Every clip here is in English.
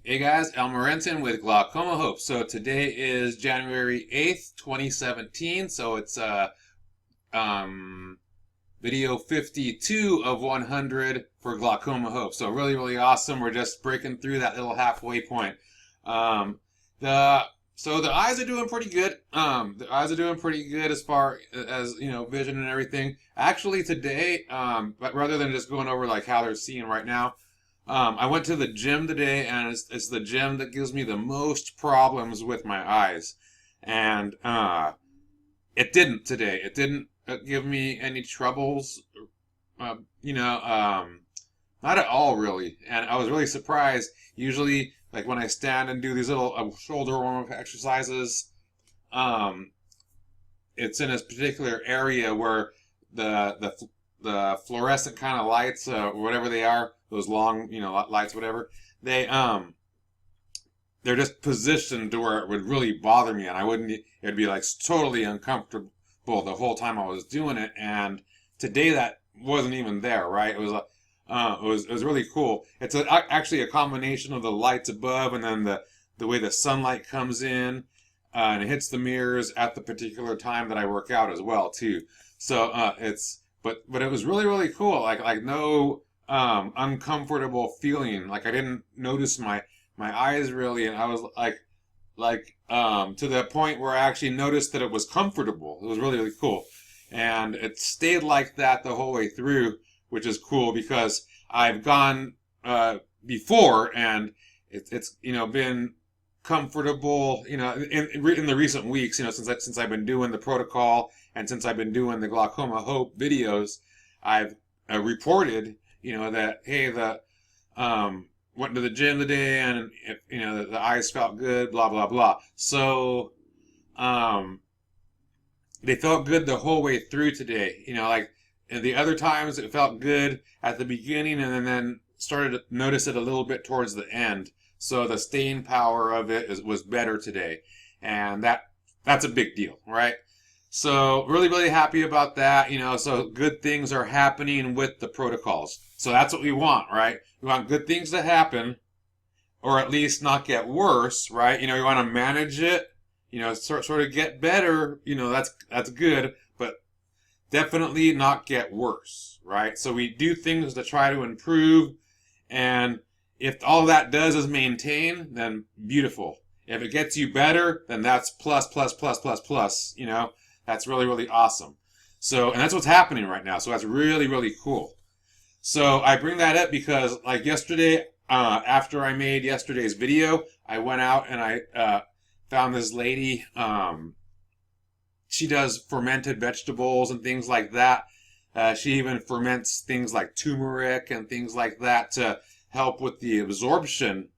Hey guys, Morentin with Glaucoma Hope. So today is January 8th, 2017. So it's um video 52 of 100 for Glaucoma Hope. So really awesome. We're just breaking through that little halfway point. Um the so the eyes are doing pretty good. The eyes are doing pretty good as far as, vision and everything. Actually today, but rather than just going over like how they're seeing right now, I went to the gym today, and it's the gym that gives me the most problems with my eyes. And it didn't today. It didn't give me any troubles, uh, you know, um, not at all, really. And I was really surprised. Usually, like when I stand and do these little shoulder warm-up exercises, um, it's in a particular area where the fluorescent kind of lights, whatever they are, those long, lights, whatever, they're just positioned to where it would really bother me, and I wouldn't. It'd be like totally uncomfortable the whole time I was doing it. And today that wasn't even there, right? It was really cool. It's actually a combination of the lights above and then the way the sunlight comes in, and it hits the mirrors at the particular time that I work out as well too. So but it was really cool. Like no uncomfortable feeling. Like I didn't notice my eyes really, and I was to the point where I actually noticed that it was comfortable. It was really cool, and it stayed like that the whole way through, which is cool because I've gone before, and it's been comfortable, in the recent weeks, since I've been doing the protocol and since I've been doing the Glaucoma Hope videos. I've reported, that hey, went to the gym today, and the eyes felt good, blah blah blah. So they felt good the whole way through today. Like and the other times it felt good at the beginning, and then started to notice it a little bit towards the end. So the staying power of it was better today, and that's a big deal, right? So really happy about that. So good things are happening with the protocols. So that's what we want, right? We want good things to happen, or at least not get worse, right? We want to manage it, sort of get better. That's good, but definitely not get worse, right? So we do things to try to improve, and if all that does is maintain, then beautiful. If it gets you better, then that's plus. That's really awesome. So, and that's what's happening right now. So that's really cool. So I bring that up because, like yesterday, after I made yesterday's video, I went out and I found this lady. She does fermented vegetables and things like that. She even ferments things like turmeric and things like that to help with the absorption,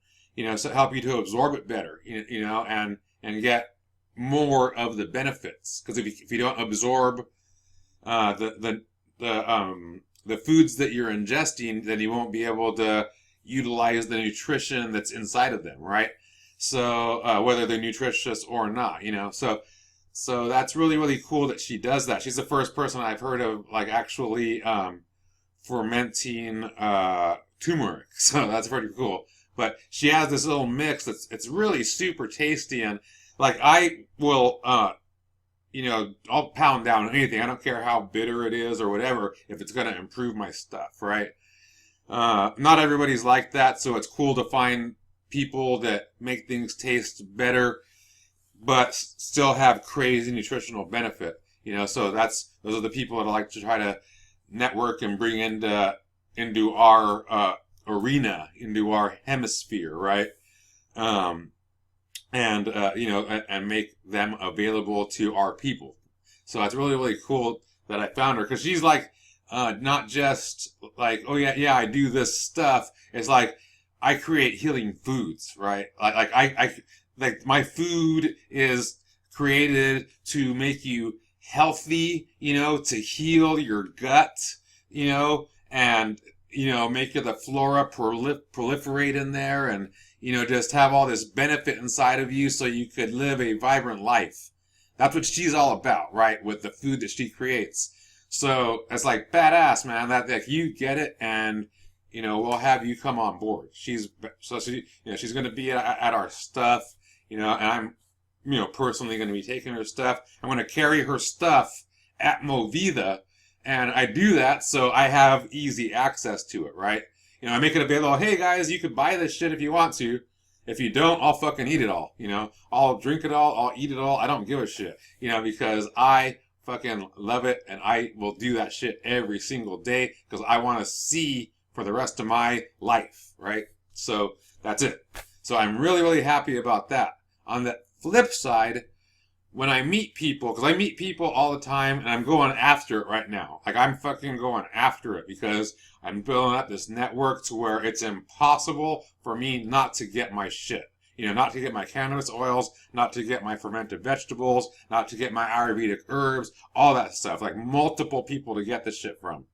so help you to absorb it better, and get more of the benefits. Because if you don't absorb the foods that you're ingesting, then you won't be able to utilize the nutrition that's inside of them, right? So whether they're nutritious or not, so that's really cool that she does that. She's the first person I've heard of like actually fermenting turmeric. So that's pretty cool. But she has this little mix it's really super tasty, and like I will I'll pound down anything. I don't care how bitter it is or whatever if it's going to improve my stuff, right? Not everybody's like that, so it's cool to find people that make things taste better but still have crazy nutritional benefit. So those are the people that I like to try to network and bring into our arena, into our hemisphere, right? And make them available to our people. So that's really cool that I found her, because she's like not just like, oh yeah I do this stuff. It's like I create healing foods, right? Like my food is created to make you healthy, to heal your gut, and make the flora proliferate in there, and just have all this benefit inside of you so you could live a vibrant life. That's what she's all about, right? With the food that she creates. So it's like badass, man. That you get it, and we'll have you come on board. She's going to be at our stuff, and I'm, personally going to be taking her stuff. I'm going to carry her stuff at MOVIDA, and I do that so I have easy access to it, right? I make it available. Hey guys, you could buy this shit if you want to. If you don't, I'll fucking eat it all. I'll drink it all. I'll eat it all. I don't give a shit. Because I fucking love it, and I will do that shit every single day because I want to see for the rest of my life, right? So that's it. So I'm really, really happy about that. On the flip side, when I meet people, because I meet people all the time, and I'm going after it right now. Like, I'm fucking going after it because I'm building up this network to where it's impossible for me not to get my shit. Not to get my cannabis oils, not to get my fermented vegetables, not to get my Ayurvedic herbs, all that stuff. Like, multiple people to get this shit from.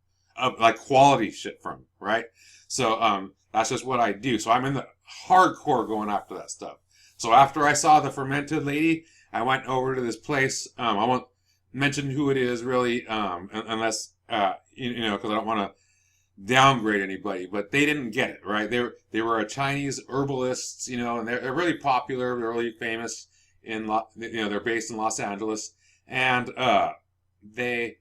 Like, quality shit from, right? So, that's just what I do. So I'm in the hardcore going after that stuff. So after I saw the fermented lady, I went over to this place. I won't mention who it is really, unless, because I don't want to downgrade anybody, but they didn't get it, right? They were a Chinese herbalist, and they're really popular, they're really famous they're based in Los Angeles, and they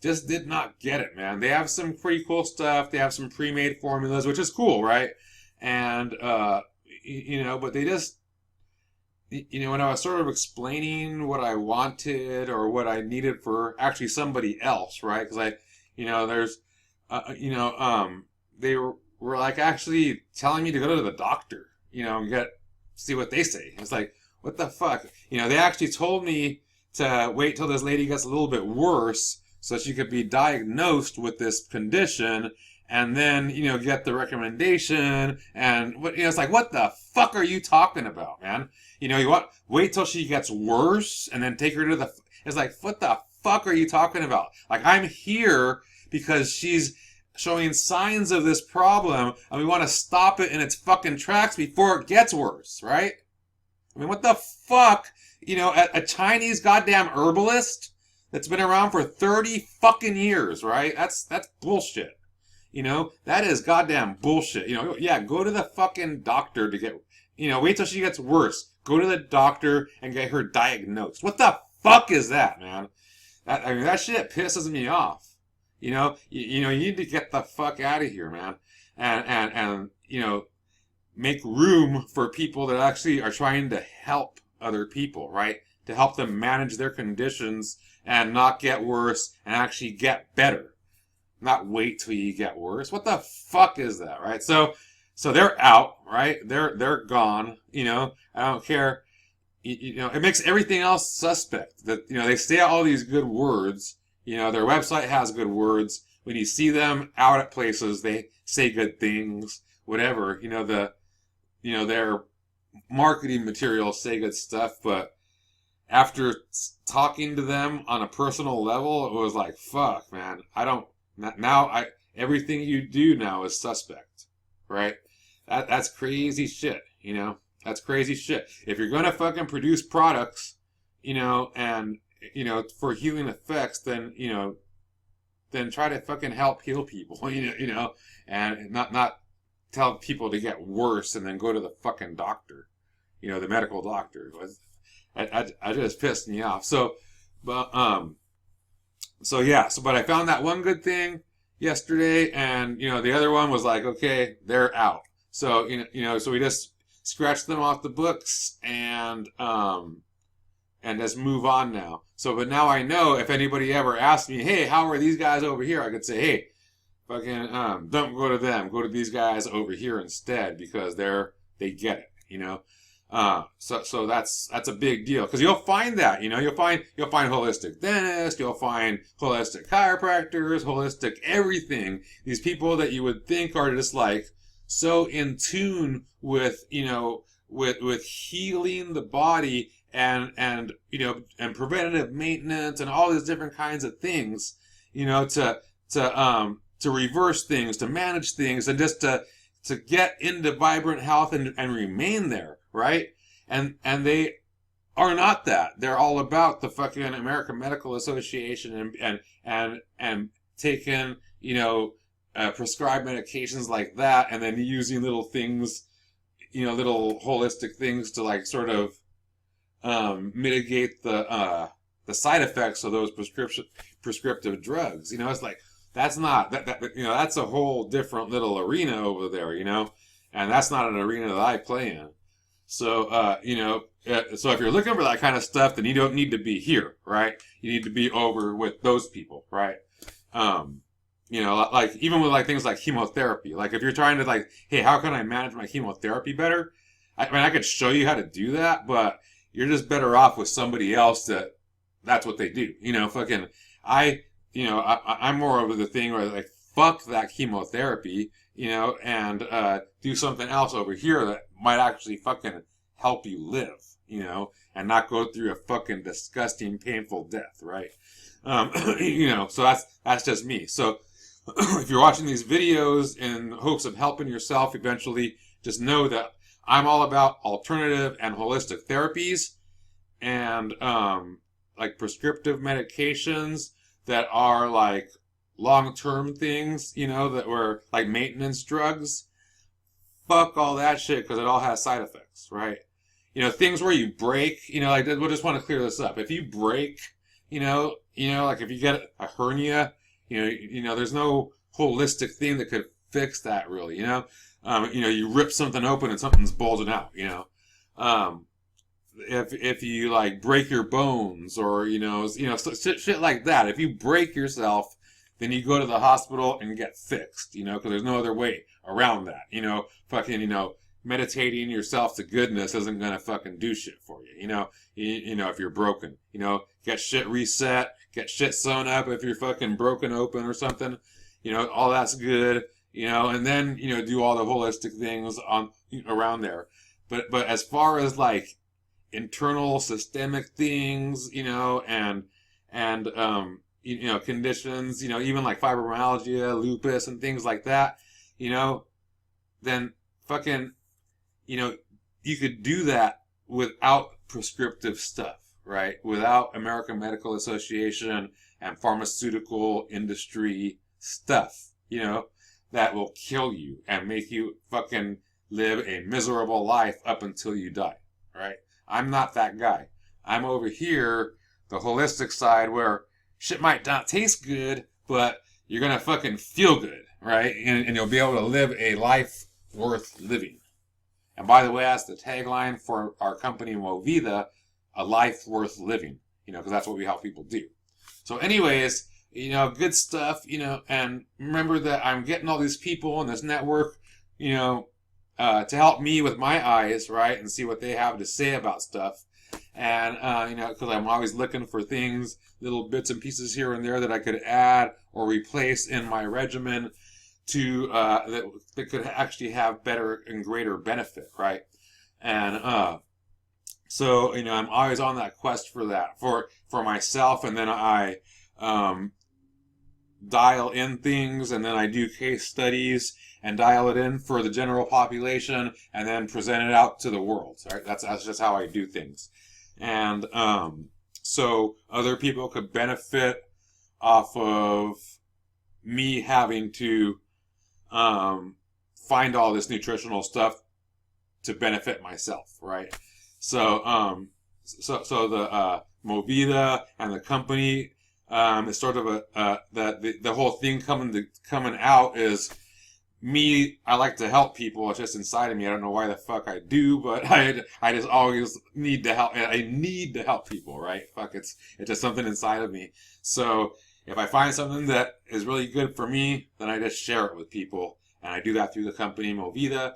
just did not get it, man. They have some pretty cool stuff. They have some pre-made formulas, which is cool, right? And but they just, when I was sort of explaining what I wanted or what I needed for actually somebody else, right? Because there's they were like actually telling me to go to the doctor, and see what they say. It's like, what the fuck? They actually told me to wait till this lady gets a little bit worse so she could be diagnosed with this condition and then, get the recommendation. And, it's like, what the fuck are you talking about, man? Wait till she gets worse and then take her to it's like, what the fuck are you talking about? Like, I'm here because she's showing signs of this problem, and we want to stop it in its fucking tracks before it gets worse, right? I mean, what the fuck? A Chinese goddamn herbalist that's been around for 30 fucking years, right? That's bullshit. That is goddamn bullshit. Yeah, go to the fucking doctor to get, wait till she gets worse. Go to the doctor and get her diagnosed. What the fuck is that, man? That shit pisses me off. You need to get the fuck out of here, man. And make room for people that actually are trying to help other people, right? To help them manage their conditions and not get worse and actually get better. Not wait till you get worse. What the fuck is that, right? So they're out, right? They're gone. I don't care. It makes everything else suspect. That they say all these good words. Their website has good words. When you see them out at places, they say good things. Whatever. Their marketing materials say good stuff, but after talking to them on a personal level, it was like, fuck, man. Everything you do now is suspect, right? That's crazy shit, That's crazy shit. If you're gonna fucking produce products, and, for healing effects, then, then try to fucking help heal people, and not tell people to get worse and then go to the fucking doctor, the medical doctor. I just pissed me off. But I found that one good thing yesterday, and, the other one was like, okay, they're out. So, so we just scratched them off the books and just move on now. So, but now I know if anybody ever asks me, hey, how are these guys over here? I could say, hey, fucking, don't go to them. Go to these guys over here instead because they get it, So that's a big deal because you'll find that, you'll find holistic dentists, you'll find holistic chiropractors, holistic everything. These people that you would think are just like so in tune with, with healing the body and preventative maintenance and all these different kinds of things, to reverse things, to manage things, and just to get into vibrant health and remain there, right? And they are not that. They're all about the fucking American Medical Association and taking, prescribe medications like that, and then using little things, little holistic things to like sort of mitigate the side effects of those prescriptive drugs. It's like that's not that's a whole different little arena over there. And that's not an arena that I play in. So so if you're looking for that kind of stuff, then you don't need to be here, right? You need to be over with those people, right? Like even with like things like chemotherapy, like if you're trying to like, hey, how can I manage my chemotherapy better? I mean, I could show you how to do that, but you're just better off with somebody else that's what they do. I'm more over the thing where like, fuck that chemotherapy, and do something else over here that might actually fucking help you live, and not go through a fucking disgusting, painful death, right? So that's just me. So if you're watching these videos in hopes of helping yourself eventually, just know that I'm all about alternative and holistic therapies and like prescriptive medications that are like long-term things, that were like maintenance drugs. Fuck all that shit, because it all has side effects, right? Things where you break, like we'll just want to clear this up. If you break, like if you get a hernia, there's no holistic thing that could fix that really, you rip something open and something's bulging out, if you like break your bones or, shit like that. If you break yourself, then you go to the hospital and get fixed, because there's no other way around that, meditating yourself to goodness isn't going to fucking do shit for you, if you're broken, get shit reset, get shit sewn up if you're fucking broken open or something, all that's good, and then, do all the holistic things around there. But as far as like internal systemic things, and conditions, even like fibromyalgia, lupus and things like that, then fucking, you could do that without prescriptive stuff, right? Without American Medical Association and pharmaceutical industry stuff, that will kill you and make you fucking live a miserable life up until you die, right? I'm not that guy. I'm over here, the holistic side, where shit might not taste good, but you're gonna fucking feel good, right? And you'll be able to live a life worth living. And by the way, that's the tagline for our company, MOVIDA, a life worth living, because that's what we help people do. So anyways, good stuff, and remember that I'm getting all these people in this network, to help me with my eyes, right, and see what they have to say about stuff. And, because I'm always looking for things, little bits and pieces here and there that I could add or replace in my regimen to, that could actually have better and greater benefit, right? And, so, I'm always on that quest for that, for myself, and then I, dial in things, and then I do case studies and dial it in for the general population, and then present it out to the world. Right? That's just how I do things. And so other people could benefit off of me having to find all this nutritional stuff to benefit myself, right? So so the MOVIDA and the company, it's sort of the whole thing coming out is me. I like to help people. It's just inside of me. I don't know why the fuck I do, but I just always need to help. I need to help people, right? Fuck, it's just something inside of me. So if I find something that is really good for me, then I just share it with people, and I do that through the company MOVIDA,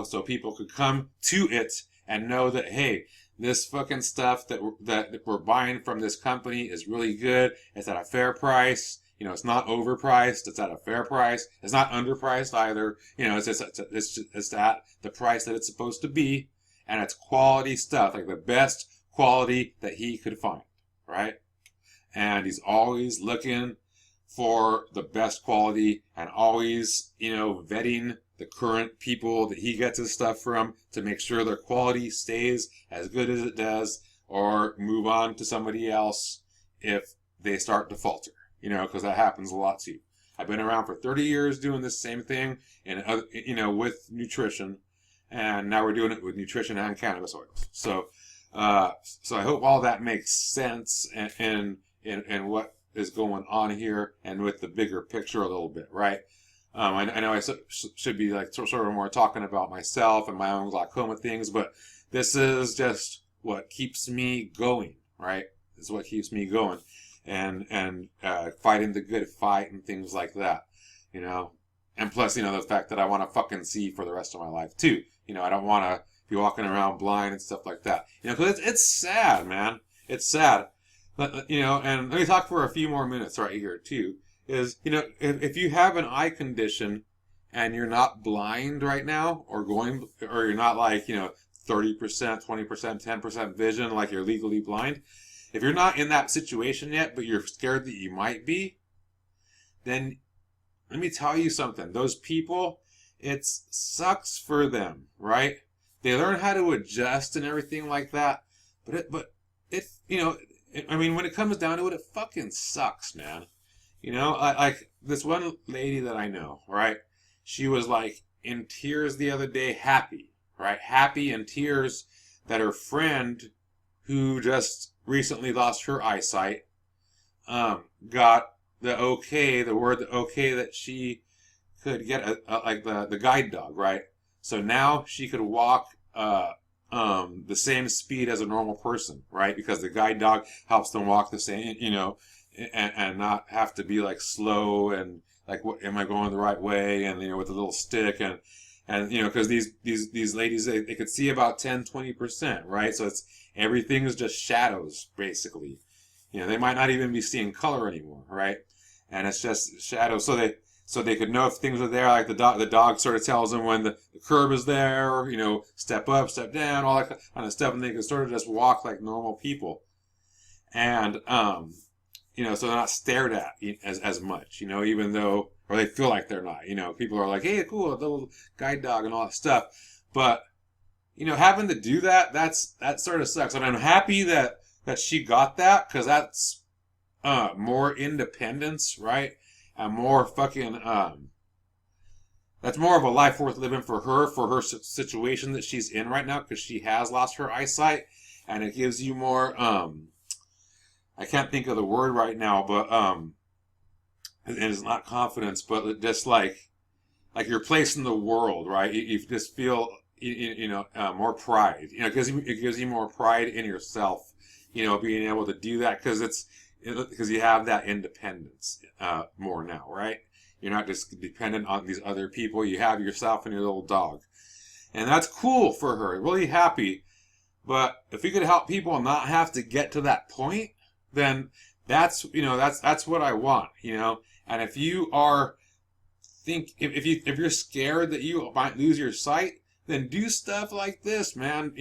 so people could come to it and know that, hey, this fucking stuff that we're buying from this company is really good. It's at a fair price. It's not overpriced. It's at a fair price. It's not underpriced either. It's at the price that it's supposed to be, and it's quality stuff, like the best quality that he could find, right? And he's always looking for the best quality and always, vetting the current people that he gets his stuff from to make sure their quality stays as good as it does, or move on to somebody else if they start to falter, because that happens a lot too. I've been around for 30 years doing this same thing, and with nutrition, and now we're doing it with nutrition and cannabis oils. So, so I hope all that makes sense, and what is going on here, and with the bigger picture a little bit, right? I know I should be like sort of more talking about myself and my own glaucoma things, but this is just what keeps me going, right? This is what keeps me going, and fighting the good fight and things like that, And plus, the fact that I want to fucking see for the rest of my life too. I don't want to be walking around blind and stuff like that. Because it's sad, man. It's sad. But, and let me talk for a few more minutes right here too. Is, if you have an eye condition and you're not blind right now, or you're not like, 30%, 20%, 10% vision, like you're legally blind. If you're not in that situation yet, but you're scared that you might be, then let me tell you something. Those people, it sucks for them, right? They learn how to adjust and everything like that, but when it comes down to it, it fucking sucks, man. Like this one lady that I know, right? She was like in tears the other day, happy, right? Happy in tears that her friend, who just recently lost her eyesight, got the word okay that she could get like the guide dog, right? So now she could walk the same speed as a normal person, right? Because the guide dog helps them walk the same, and not have to be like slow and like, what am I going the right way? And with a little stick and because these ladies, they could see about 10-20%, right? So everything is just shadows basically. They might not even be seeing color anymore, right? And it's just shadows. So they could know if things are there, like the dog sort of tells them when the curb is there, step up, step down, all that kind of stuff, and they can sort of just walk like normal people. And so they're not stared at as much, even though, or they feel like they're not, people are like, hey, cool, the little guide dog and all that stuff. But, having to do that sort of sucks. And I'm happy that she got that, because that's more independence, right? And more fucking, that's more of a life worth living for her situation that she's in right now, because she has lost her eyesight, and it gives you more, I can't think of the word right now, but it's not confidence, but just like your place in the world, right? You just feel more pride, because it gives you more pride in yourself, being able to do that, because you have that independence more now, right? You're not just dependent on these other people. You have yourself and your little dog, and that's cool for her. Really happy. But if we could help people not have to get to that point, then that's what I want, And if you are if you're scared that you might lose your sight, then do stuff like this, man.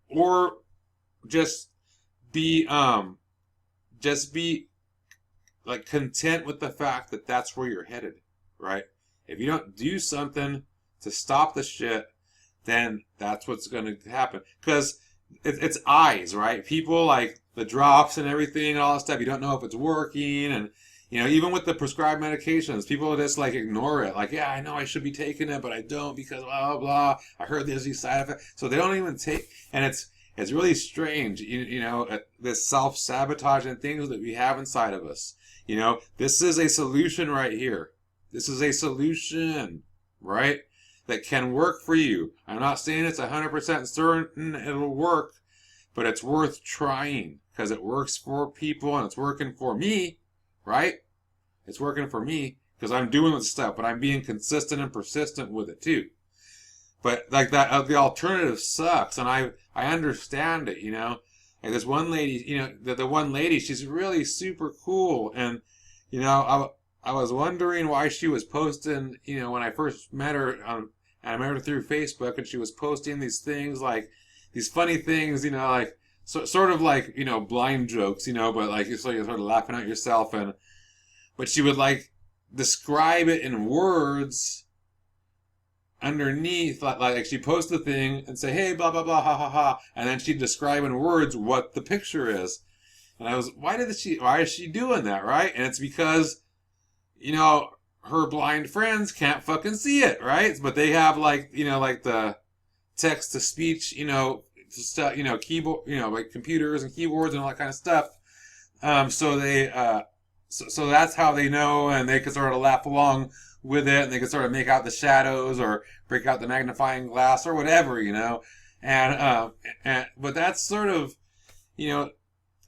Or just be like content with the fact that that's where you're headed, right? If you don't do something to stop the shit, then that's what's going to happen. Because it's eyes, right? People like the drops and everything and all that stuff. You don't know if it's working, and even with the prescribed medications, people just like ignore it. Like, yeah, I know I should be taking it, but I don't because blah blah blah. I heard there's these side effects, so they don't even take. And it's really strange, this self-sabotaging things that we have inside of us. This is a solution right here. This is a solution, right? That can work for you. I'm not saying it's 100% certain it'll work, but it's worth trying, because it works for people and it's working for me, right? It's working for me because I'm doing this stuff, but I'm being consistent and persistent with it too. But like that, the alternative sucks, and I understand it, Like this one lady, the one lady, she's really super cool, and I was wondering why she was posting, when I first met her, I met her through Facebook, and she was posting these things, like these funny things, like sort of like blind jokes, but like you're sort of laughing at yourself, but she would like describe it in words underneath, like she post the thing and say, hey, blah blah blah, ha ha ha, and then she'd describe in words what the picture is. And I was, why is she doing that, right? And it's because you know, her blind friends can't fucking see it, right? But they have like, you know, like the text to speech, you know, stuff, you know, keyboard, you know, like computers and keyboards and all that kind of stuff. So they, so that's how they know, and they can sort of laugh along with it, and they can sort of make out the shadows or break out the magnifying glass or whatever, you know. But that's sort of, you know,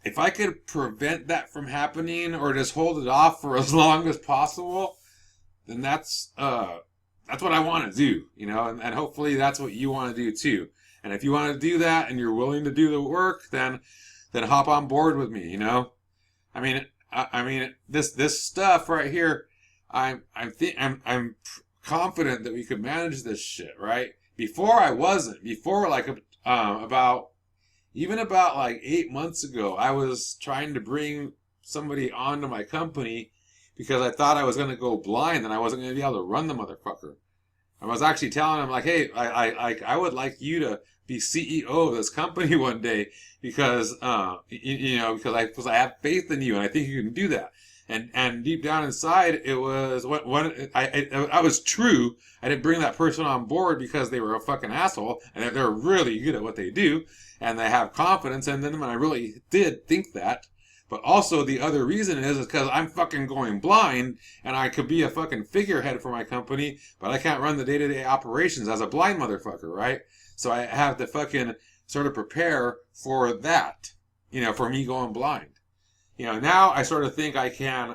if I could prevent that from happening or just hold it off for as long as possible, then that's what I want to do, you know, and hopefully that's what you want to do too. And if you want to do that and you're willing to do the work, then hop on board with me, you know. I mean, this stuff right here, I'm confident that we could manage this shit, right? Before I wasn't. Before like about even about like 8 months ago, I was trying to bring somebody onto my company because I thought I was going to go blind and I wasn't going to be able to run the motherfucker. I was actually telling him like, hey, I would like you to be CEO of this company one day because, you know, because I have faith in you and I think you can do that. And deep down inside, it was I was true. I didn't bring that person on board because they were a fucking asshole and they're really good at what they do and they have confidence in them. And I really did think that. But also the other reason is because I'm fucking going blind and I could be a fucking figurehead for my company, but I can't run the day-to-day operations as a blind motherfucker, right? So I have to fucking sort of prepare for that, you know, for me going blind. You know, now I sort of think I can,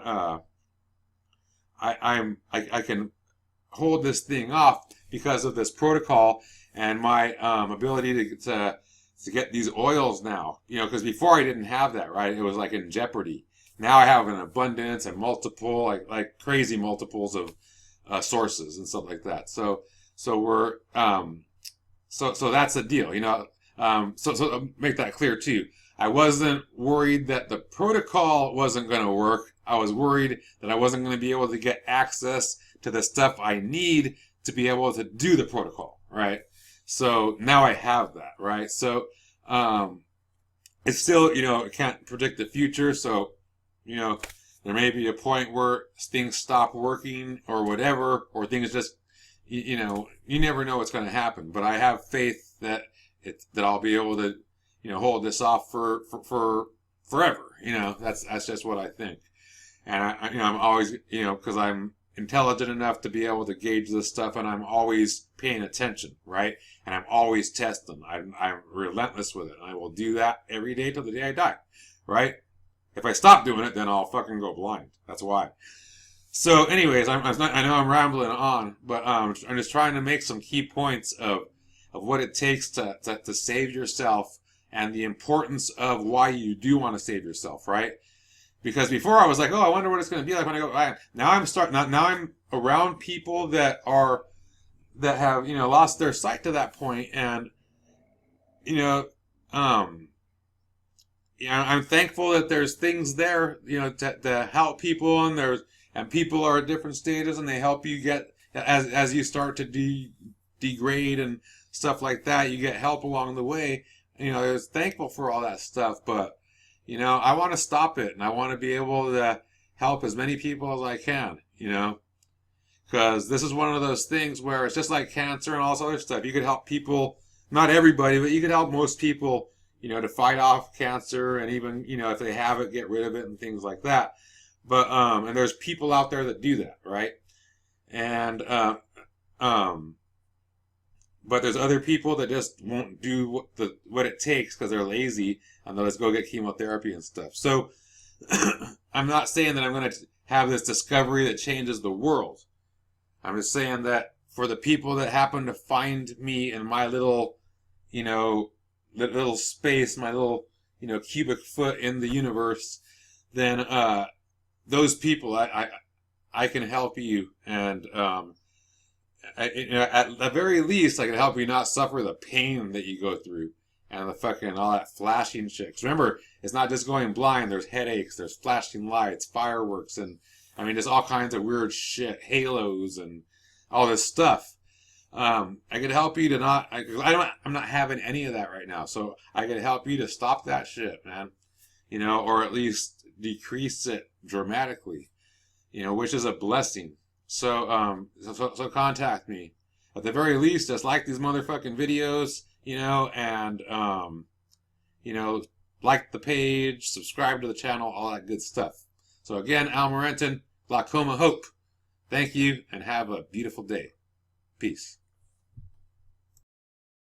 I can hold this thing off because of this protocol and my ability to get these oils now, you know, because before I didn't have that, right? It was like in jeopardy. Now I have an abundance and multiple, like crazy multiples of sources and stuff like that. So we're, so that's the deal, you know. So make that clear too. I wasn't worried that the protocol wasn't going to work. I was worried that I wasn't going to be able to get access to the stuff I need to be able to do the protocol, right? So now I have that, right? So, it's still, you know, it can't predict the future. So, you know, there may be a point where things stop working or whatever, or things just, you know, you never know what's going to happen. But I have faith that that I'll be able to, you know, hold this off for forever. You know, that's just what I think. And you know, I'm always, you know, because I'm intelligent enough to be able to gauge this stuff, and I'm always paying attention, right? And I'm always testing. I'm relentless with it, and I will do that every day till the day I die, right? If I stop doing it, then I'll fucking go blind. That's why. So, anyways, I know I'm rambling on, but I'm just trying to make some key points of what it takes to save yourself and the importance of why you do want to save yourself, right? Because before I was like, oh, I wonder what it's going to be like when I go. Now I'm around people that have, you know, lost their sight to that point, and you know, I'm thankful that there's things there, you know, to help people, and people are at different stages, and they help you get as you start to degrade and stuff like that. You get help along the way. You know, I was thankful for all that stuff, but you know, I want to stop it, and I want to be able to help as many people as I can, you know, because this is one of those things where it's just like cancer and all this other stuff. You could help people, not everybody, but you could help most people, you know, to fight off cancer, and even, you know, if they have it, get rid of it and things like that. But, and there's people out there that do that, right? And, but there's other people that just won't do what it takes because they're lazy, and they'll just go get chemotherapy and stuff. So I'm not saying that I'm going to have this discovery that changes the world. I'm just saying that for the people that happen to find me in my little, you know, little space, my little, you know, cubic foot in the universe, then those people, I can help you, and you know, at the very least, I can help you not suffer the pain that you go through and the fucking all that flashing shit. 'Cause remember, it's not just going blind. There's headaches, there's flashing lights, fireworks, and I mean, there's all kinds of weird shit, halos, and all this stuff. I could help you to not. I'm not having any of that right now, so I could help you to stop that shit, man. You know, or at least decrease it dramatically. which is a blessing. So contact me. At the very least, just like these motherfucking videos, and like the page, subscribe to the channel, all that good stuff. So again, Al Morentin, Glaucoma Hope. Thank you, and have a beautiful day. Peace.